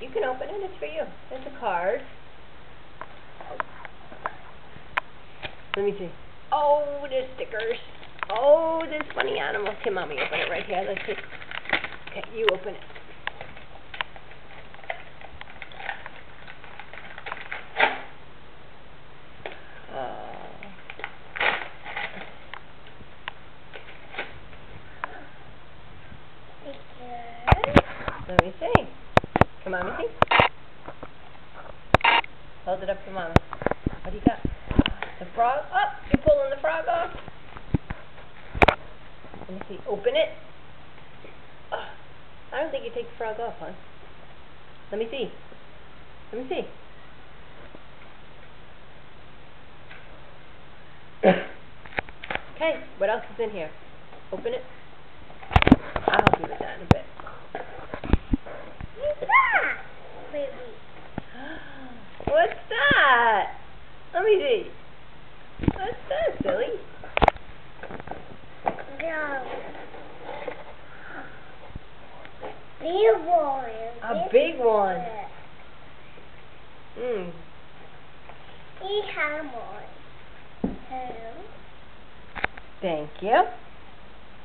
You can open it. It's for you. There's a card. Let me see. Oh, there's stickers. Oh, there's funny animals. Here, Mommy, open it right here. Let's see. Okay, you open it. Let me see. Come on, let me see. Hold it up to Mama. What do you got? The frog? Oh, you're pulling the frog off. Let me see. Open it. Oh, I don't think you take the frog off, huh? Let me see. Let me see. Okay, what else is in here? Open it. I'll help you with that in a bit. What's that? Let me see. What's that, silly? Big one. A big one. He has one. Thank you.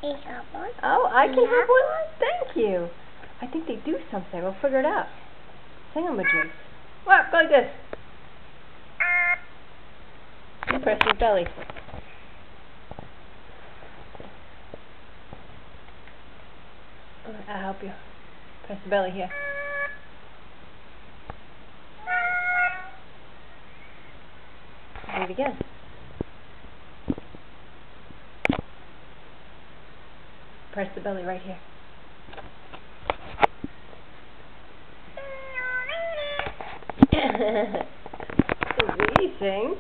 He has one. Oh, I can have one? Thank you. I think they do something. We'll figure it out. Thingamajig. What? Go like this. You press your belly. I'll help you. Press the belly here. Do it again. Press the belly right here. What do you sing?